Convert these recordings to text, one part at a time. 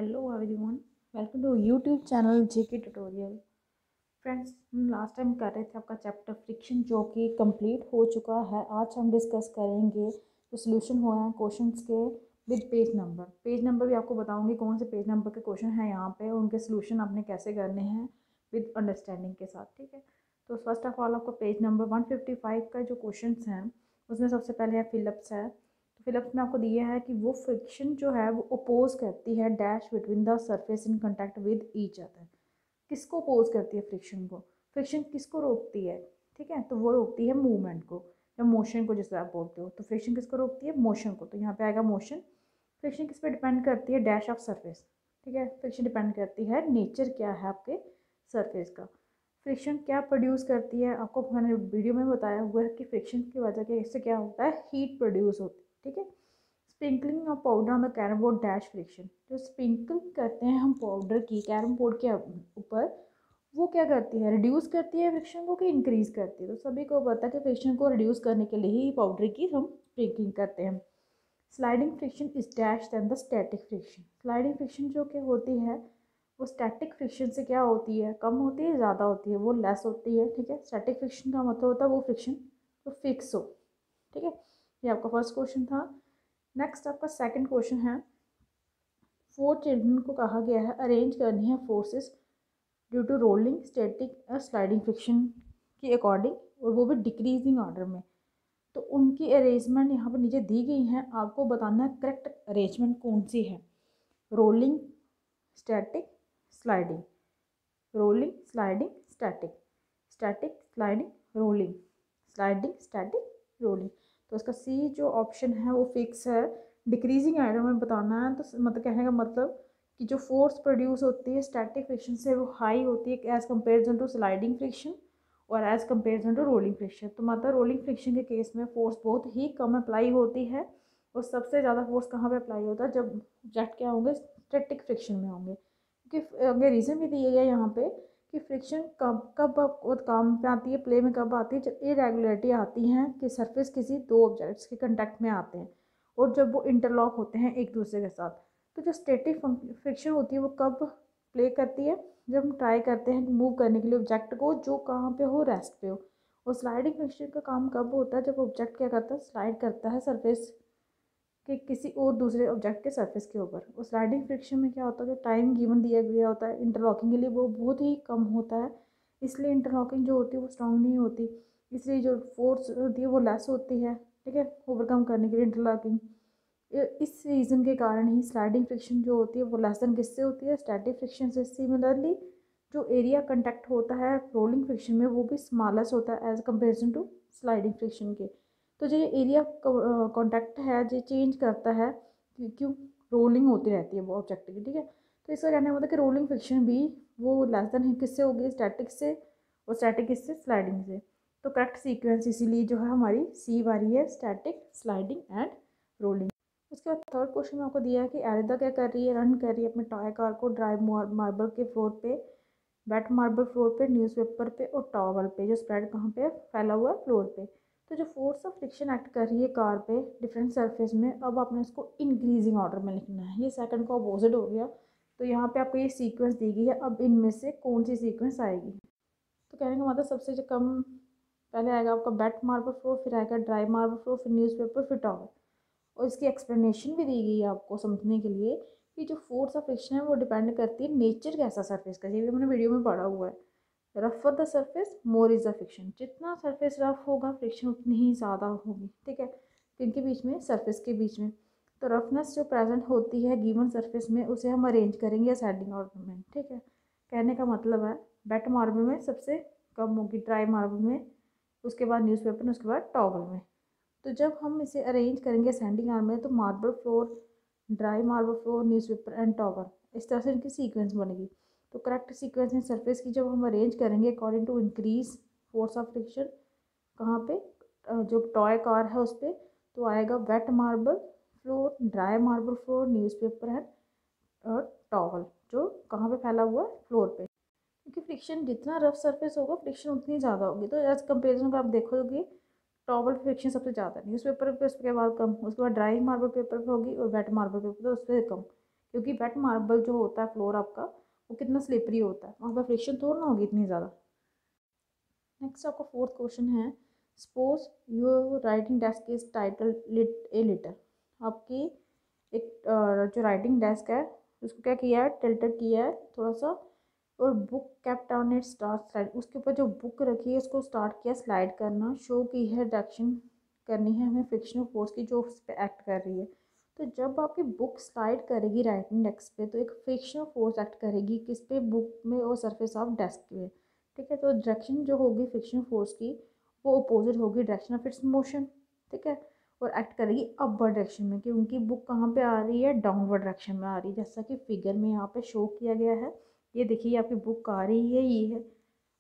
Hello everyone, welcome to YouTube channel JK tutorial. Friends, हम last time कर रहे थे आपका चैप्टर फ्रिक्शन जो कि कंप्लीट हो चुका है। आज हम डिस्कस करेंगे जो सोल्यूशन हुआ है क्वेश्चंस के विद पेज नंबर भी आपको बताऊंगी कौन से पेज नंबर के क्वेश्चन हैं यहाँ पे, उनके सोल्यूशन आपने कैसे करने हैं विद अंडरस्टैंडिंग के साथ। ठीक है, तो फर्स्ट ऑफ ऑल आपको पेज नंबर 155 का जो क्वेश्चन हैं उसमें सबसे पहले है फिलिप्स है। फिलिप्स में आपको दिया है कि वो फ्रिक्शन जो है वो अपोज करती है dash between the surface in contact with each other. किसको अपोज करती है फ्रिक्शन को? फ्रिक्शन किसको रोकती है? ठीक है, तो वो रोकती है मूवमेंट को या मोशन को, जिसे आप बोलते हो। तो फ्रिक्शन किसको रोकती है? मोशन को। तो यहाँ पे आएगा मोशन। फ्रिक्शन किस पे डिपेंड करती है? Dash of surface. ठीक है, फ्रिक्शन डिपेंड करती है नेचर क्या है आपके सरफेस का। फ्रिक्शन क्या प्रोड्यूस करती है? आपको मैंने वीडियो में बताया हुआ है कि फ्रिक्शन की वजह के इससे क्या होता है, हीट प्रोड्यूस होती है। ठीक है, sprinkling of powder on the carrom board dash friction. जो स्प्रिंकल करते हैं हम पाउडर की कैरम बोर्ड के ऊपर, वो क्या करती है? रिड्यूस करती है फ्रिक्शन को कि इंक्रीज करती है? तो सभी को पता है कि फ्रिक्शन को रिड्यूस करने के लिए ही पाउडर की हम स्प्रिंकलिंग करते हैं। Sliding friction is dash than the static friction. Sliding friction जो कि होती है वो स्टैटिक फ्रिक्शन से क्या होती है? कम होती है, ज़्यादा होती है? वो लेस होती है। ठीक है, स्टैटिक फ्रिक्शन का मतलब होता है वो फ्रिक्शन तो फिक्स हो। ठीक है, ये आपका फर्स्ट क्वेश्चन था। नेक्स्ट आपका सेकंड क्वेश्चन है, 4 चिल्ड्रन को कहा गया है अरेंज करनी है forces due to rolling static और स्लाइडिंग फ्रिक्शन के अकॉर्डिंग, और वो भी डिक्रीजिंग ऑर्डर में। तो उनकी अरेंजमेंट यहाँ पर नीचे दी गई है, आपको बताना है करेक्ट अरेंजमेंट कौन सी है। Rolling, static, sliding, rolling, sliding, static, static, sliding, rolling, sliding, static, rolling. तो इसका सी जो ऑप्शन है वो फिक्स है। डिक्रीजिंग आर्डर में बताना है, तो मतलब कहने का मतलब कि जो फोर्स प्रोड्यूस होती है स्टैटिक फ्रिक्शन से वो हाई होती है as comparison to sliding friction और as comparison to rolling friction. तो मतलब रोलिंग फ्रिक्शन के केस में फोर्स बहुत ही कम अप्लाई होती है, और सबसे ज़्यादा फोर्स कहाँ पे अप्लाई होता है? जब ऑब्जेक्ट क्या होंगे, स्टैटिक फ्रिक्शन में होंगे। क्योंकि अगर रीज़न भी दिया गया यहाँ पे कि फ्रिक्शन कब कब बहुत काम पे आती है, प्ले में कब आती है? जब इरेगुलरिटी आती हैं कि सरफेस किसी दो ऑब्जेक्ट्स के कंटेक्ट में आते हैं और जब वो इंटरलॉक होते हैं एक दूसरे के साथ। तो जो स्टैटिक फ्रिक्शन होती है वो कब प्ले करती है? जब हम ट्राई करते हैं मूव करने के लिए ऑब्जेक्ट को जो कहाँ पे हो, रेस्ट पे हो। और स्लाइडिंग फ्रिक्शन का काम कब होता है? जब ऑब्जेक्ट क्या करता है, स्लाइड करता है सरफेस कि किसी और दूसरे ऑब्जेक्ट के सरफेस के ऊपर। और स्लाइडिंग फ्रिक्शन में क्या होता है, जो टाइम गिवन दिया गया होता है इंटरलॉकिंग के लिए वो बहुत ही कम होता है, इसलिए इंटरलॉकिंग जो होती है वो स्ट्रांग नहीं होती, इसलिए जो फोर्स होती है वो लेस होती है। ठीक है, ओवरकम करने के लिए इंटरलॉकिंग। इस रीज़न के कारण ही स्लाइडिंग फ्रिक्शन जो होती है वो लेस देन किससे होती है? स्टैटिक फ्रिक्शन से। सिमिलरली जो एरिया कंटेक्ट होता है रोलिंग फ्रिक्शन में वो भी स्मॉलेस्ट होता है as comparison to sliding friction के। तो जो एरिया कॉन्टैक्ट है जो चेंज करता है, क्यों? रोलिंग होती रहती है वो ऑब्जेक्ट की। ठीक है, तो इसका कहना होता है कि रोलिंग फ्रिक्शन भी वो लेस देन किससे होगी? स्टैटिक से, और स्टैटिक किससे? स्लाइडिंग से। तो करेक्ट सीक्वेंस इसीलिए जो है हमारी सी वाली है, स्टैटिक, स्लाइडिंग एंड रोलिंग। उसके बाद थर्ड क्वेश्चन में आपको दिया है कि एलिदा क्या कर रही है? रन कर रही है अपने टॉय कार को ड्राई मार्बल के फ्लोर पे, वेट मार्बल फ्लोर पे, न्यूज़पेपर पे और टॉवल पे, जो स्प्रेड कहाँ पे फैला हुआ है? फ्लोर पे। तो जो फोर्स ऑफ फ्रिक्शन एक्ट कर रही है कार पे डिफरेंट सरफेस में, अब आपने इसको इंक्रीजिंग ऑर्डर में लिखना है। ये सेकंड का अपोजिट हो गया, तो यहाँ पे आपको ये सीक्वेंस दी गई है। अब इनमें से कौन सी सीक्वेंस आएगी? तो कहने का मतलब सबसे जो कम पहले आएगा आपका वेट मार्बल फ्लोर, फिर आएगा ड्राई मार्बल फ्लोर, फिर न्यूज़पेपर, फिर टॉवल। और इसकी एक्सप्लेनेशन भी दी गई है आपको समझने के लिए कि जो फोर्स ऑफ फ्रिक्शन है वो डिपेंड करती है नेचर कैसा सरफेस का। ये भी मैंने वीडियो में पढ़ा हुआ है। Rough the surface more is the friction. जितना सरफेस रफ होगा फ्रिक्शन उतनी ही ज़्यादा होगी। ठीक है, किनके बीच में? सरफेस के बीच में। तो रफनेस जो प्रेजेंट होती है गिवन सरफेस में उसे हम अरेंज करेंगे असेंडिंग ऑर्डर में। ठीक है, कहने का मतलब है वेट मार्बल में सबसे कम होगी, ड्राई मार्बल में, उसके बाद न्यूज़पेपर में, उसके बाद टॉवल में। तो जब हम इसे अरेंज करेंगे असेंडिंग आर्म में तो marble floor, dry marble floor, newspaper and towel, इस तरह से इनकी सीक्वेंस बनेगी। तो करेक्ट सीक्वेंस है सरफेस की जब हम अरेंज करेंगे according to increase force of friction, कहाँ पे? जो टॉय कार है उस पर, तो आएगा wet marble floor, dry marble floor, newspaper and और टॉवल, जो कहाँ पे फैला हुआ है? फ्लोर पे। क्योंकि फ्रिक्शन जितना रफ सरफेस होगा फ्रिक्शन उतनी ज़्यादा होगी। तो एज कंपेरिजन का आप देखोगे टॉवल पे फ्रिक्शन सबसे ज़्यादा है, न्यूज़पेपर पे उसके बाद कम, उसके बाद ड्राई मार्बल पेपर पे होगी और वेट मार्बल पेपर पे उस पर कम। क्योंकि वेट मार्बल जो होता है फ्लोर आपका वो कितना स्लिपरी होता है, वहाँ पर फ्रिक्शन थोड़ा ना होगी इतनी ज़्यादा। नेक्स्ट आपका फोर्थ क्वेश्चन है, suppose your writing desk is title lit a litter. आपकी एक जो राइटिंग डेस्क है उसको क्या किया है, टिल्टेड किया है थोड़ा सा, और book kept on it start slide, उसके ऊपर जो बुक रखी है उसको स्टार्ट किया स्लाइड करना, शो की है डायरेक्शन करनी है हमें फ्रिक्शनल फोर्स की जो उस पर एक्ट कर रही है। तो जब आपकी बुक स्लाइड करेगी राइटिंग डेस्क पे तो एक फ्रिक्शनल फोर्स एक्ट करेगी किस पे, बुक में और सरफेस ऑफ डेस्क पे। ठीक है, तो डायरेक्शन जो होगी फ्रिक्शनल फोर्स की वो अपोजिट होगी डायरेक्शन ऑफ इट्स मोशन। ठीक है, और एक्ट करेगी अपवर्ड डायरेक्शन में, कि उनकी बुक कहाँ पे आ रही है, डाउनवर्ड डायरेक्शन में आ रही है, जैसा कि फिगर में यहाँ पे शो किया गया है। ये देखिए आपकी बुक आ रही है, ये है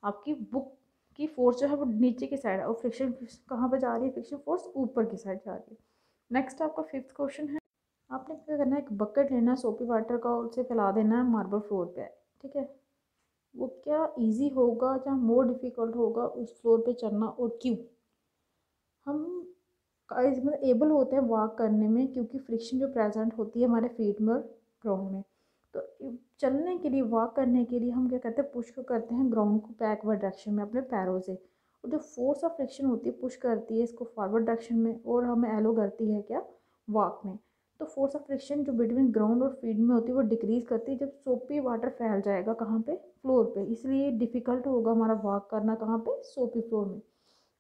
आपकी बुक की फोर्स जो है वो नीचे की साइड है, और फ्रिक्शन कहाँ पे जा रही है, फ्रिक्शन फोर्स ऊपर की साइड जा रही है। नेक्स्ट आपका फिफ्थ क्वेश्चन है, आपने क्या करना है, एक बकेट लेना सोपी वाटर का, उसे फैला देना है मार्बल फ्लोर पे। ठीक है, वो क्या इजी होगा या मोर डिफ़िकल्ट होगा उस फ्लोर पे चढ़ना, और क्यों? हम मतलब एबल होते हैं वॉक करने में, क्योंकि फ्रिक्शन जो प्रेजेंट होती है हमारे फीट में और ग्राउंड में। तो चलने के लिए, वॉक करने के लिए हम क्या करते हैं, पुश को करते हैं ग्राउंड को बैकवर्ड डायरेक्शन में अपने पैरों से, और जो फोर्स ऑफ फ्रिक्शन होती है पुश करती है इसको फॉरवर्ड डायरेक्शन में, और हमें एलो करती है क्या, वॉक में। तो फोर्स ऑफ फ्रिक्शन जो बिटवीन ग्राउंड और फीट में होती है वो डिक्रीज़ करती है जब सोपी वाटर फैल जाएगा कहाँ पे, फ्लोर पे, इसलिए डिफ़िकल्ट होगा हमारा वॉक करना कहाँ पे, सोपी फ्लोर में।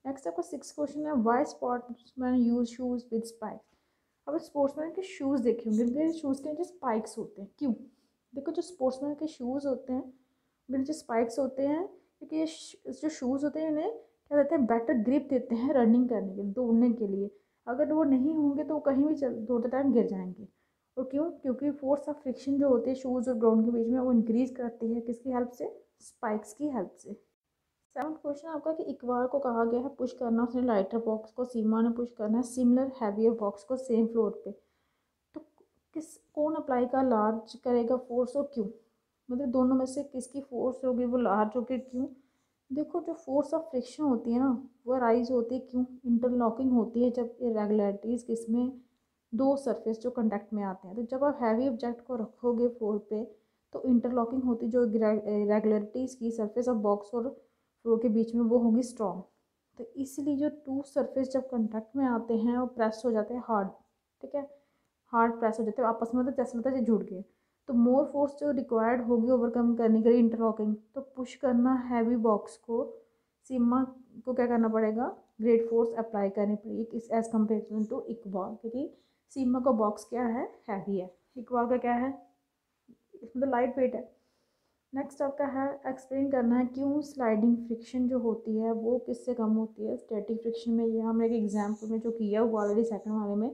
नेक्स्ट आपका सिक्स क्वेश्चन है, why sportsman use shoes with spikes. अब स्पोर्ट्समैन के शूज़ देखे होंगे, उनके शूज़ के नीचे स्पाइक्स होते हैं, क्यों? देखो जो स्पोर्ट्समैन के शूज़ होते हैं उनके नीचे स्पाइक्स होते हैं, क्योंकि ये जो शूज़ होते हैं इन्हें क्या देते हैं, बेटर ग्रिप देते हैं रनिंग करने के लिए, दौड़ने के लिए। अगर वो नहीं होंगे तो वो कहीं भी चल दौड़ते टाइम गिर जाएंगे। और क्यों? क्योंकि फोर्स ऑफ फ्रिक्शन जो होती है शूज़ और ग्राउंड के बीच में वो इंक्रीज़ करती है किसकी हेल्प से, स्पाइक्स की हेल्प से। सेवन्थ क्वेश्चन आपका कि इकबाल को कहा गया है पुश करना, उसने लाइटर बॉक्स को, सीमा ने पुश करना है सिमिलर हैवियर बॉक्स को सेम फ्लोर पे। तो किस कौन अप्लाई का लार्ज करेगा फोर्स और क्यों? मतलब दोनों में से किसकी फोर्स होगी वो लार्ज होगी, क्यों? देखो जो फोर्स ऑफ फ्रिक्शन होती है ना वो राइज होती है क्यों, इंटरलॉकिंग होती है जब इरेगुलरिटीज़ किसमें, दो सरफेस जो कंटेक्ट में आते हैं। तो जब आप हैवी ऑब्जेक्ट को रखोगे फ्लोर पे तो इंटरलॉकिंग होती जो इरेगुलरिटीज़ की सरफेस ऑफ बॉक्स और फ्लोर के बीच में वो होगी स्ट्रॉन्ग। तो इसलिए जो टू सरफेस जब कंटेक्ट में आते हैं और प्रेस हो जाते हैं हार्ड, ठीक है, हार्ड प्रेस हो जाते हैं आपस में, तो जैसे लगता है जुड़ गए। तो मोर फोर्स जो रिक्वायर्ड होगी ओवरकम करने के लिए इंटरलॉकिंग, तो पुश करना हैवी बॉक्स को, सीमा को क्या करना पड़ेगा, ग्रेट फोर्स अप्लाई करनी पड़ेगी इस एज कम्पेरिजन टू इकबाल, क्योंकि सीमा का बॉक्स क्या है, हैवी है, इकबाल का क्या है, मतलब लाइट वेट है। नेक्स्ट आपका है एक्सप्लेन करना है क्यों स्लाइडिंग फ्रिक्शन जो होती है वो किससे कम होती है स्टैटिक फ्रिक्शन में। ये हमने एक एग्जाम्पल में जो किया हुआ ऑलरेडी सेकंड वाले में,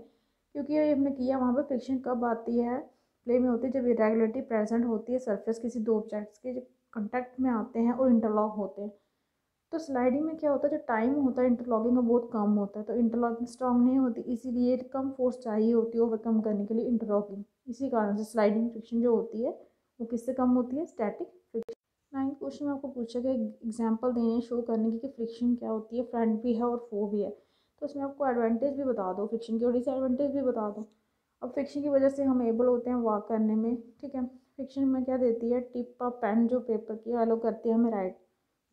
क्योंकि ये हमने किया वहाँ पर फ्रिक्शन कब आती है, प्ले में होती है जब इरेगुलरिटी प्रेजेंट होती है सरफेस किसी दो ऑब्जेक्ट्स के जो कंटेक्ट में आते हैं और इंटरलॉक होते हैं। तो स्लाइडिंग में क्या होता है, जो टाइम होता है इंटरलॉकिंग का बहुत कम होता है, तो इंटरलॉकिंग स्ट्रॉन्ग नहीं होती, इसीलिए कम फोर्स चाहिए होती है ओवरकम करने के लिए इंटरलॉकिंग। इसी कारण से स्लाइडिंग फ्रिक्शन जो होती है वो किससे कम होती है, स्टैटिक फ्रिक्शन। नाइन्थ क्वेश्चन में आपको पूछा गया एग्जाम्पल देने शो करने की कि फ्रिक्शन क्या होती है, फ्रंट भी है और फो भी है। तो उसमें आपको एडवांटेज भी बता दो फ्रिक्शन की और डिसएडवांटेज भी बता दो। अब फ्रिक्शन की वजह से हम एबल होते हैं वॉक करने में। ठीक है, फ्रिक्शन में क्या देती है, टिप ऑफ पेन जो पेपर की एलो करती है हमें राइट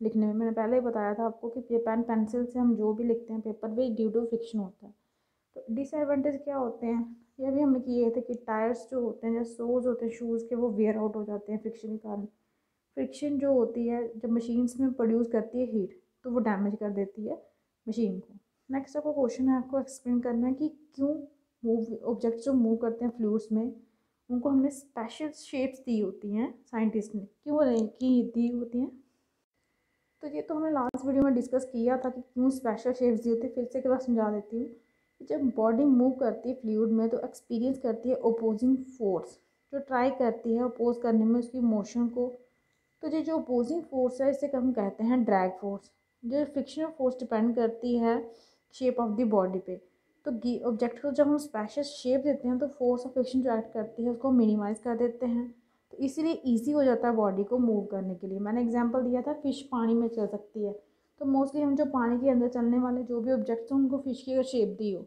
लिखने में। मैंने पहले ही बताया था आपको कि ये पेन पेंसिल से हम जो भी लिखते हैं पेपर पे ड्यू टू फ्रिक्शन होता है। तो डिसएडवांटेज क्या होते हैं, ये भी हमने किए थे कि टायर्स जो होते हैं, जैसे सोल्स होते हैं शूज़ के, वो वेयर आउट हो जाते हैं फ्रिक्शन के कारण। फ्रिक्शन जो होती है जब मशीन्स में प्रोड्यूस करती है हीट तो वो डैमेज कर देती है मशीन को। नेक्स्ट आपको क्वेश्चन है, आपको एक्सप्लेन करना है कि क्यों मूव ऑब्जेक्ट्स जो मूव करते हैं फ्लूइड्स में उनको हमने स्पेशल शेप्स दी होती हैं साइंटिस्ट ने, क्यों नहीं की दी होती हैं। तो ये तो हमने लास्ट वीडियो में डिस्कस किया था कि क्यों स्पेशल शेप्स दी होती है, फिर से एक बार समझा देती हूँ। जब बॉडी मूव करती है फ्लूइड में तो एक्सपीरियंस करती है ओपोजिंग फोर्स, जो ट्राई करती है अपोज करने में उसकी मोशन को। तो ये जो अपोजिंग फोर्स है इसे हम कहते हैं ड्रैग फोर्स। जो फ्रिक्शनल फोर्स डिपेंड करती है शेप ऑफ द बॉडी पे। तो ऑब्जेक्ट को जब हम स्पेशल शेप देते हैं तो फोर्स ऑफ फ्रिक्शन जो एक्ट करती है उसको मिनिमाइज कर देते हैं, तो इसीलिए इजी हो जाता है बॉडी को मूव करने के लिए। मैंने एग्जांपल दिया था फिश पानी में चल सकती है, तो मोस्टली हम जो पानी के अंदर चलने वाले जो भी ऑब्जेक्ट्स हैं उनको फिश की अगर शेप दी हो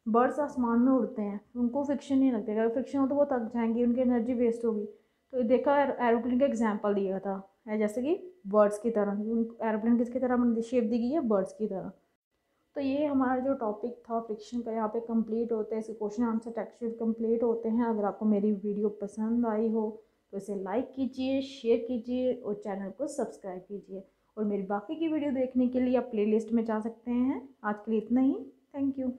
बर्ड्स आसमान में उड़ते हैं, उनको फ्रिक्शन नहीं लगता, अगर फ्रिक्शन हो तो वो थक जाएंगे, उनकी एनर्जी वेस्ट होगी। तो देखा एरोप्लेन का एग्जांपल दिया था जैसे कि बर्ड्स की तरह, एरोप्लेन किसकी तरह शेप दी गई है, बर्ड्स की तरह। तो ये हमारा जो टॉपिक था फ्रिक्शन का यहाँ पे कंप्लीट होता है, इसके क्वेश्चन आंसर टेक्स्ट कंप्लीट होते हैं। अगर आपको मेरी वीडियो पसंद आई हो तो इसे लाइक कीजिए, शेयर कीजिए और चैनल को सब्सक्राइब कीजिए। और मेरी बाकी की वीडियो देखने के लिए आप प्लेलिस्ट में जा सकते हैं। आज के लिए इतना ही। Thank you.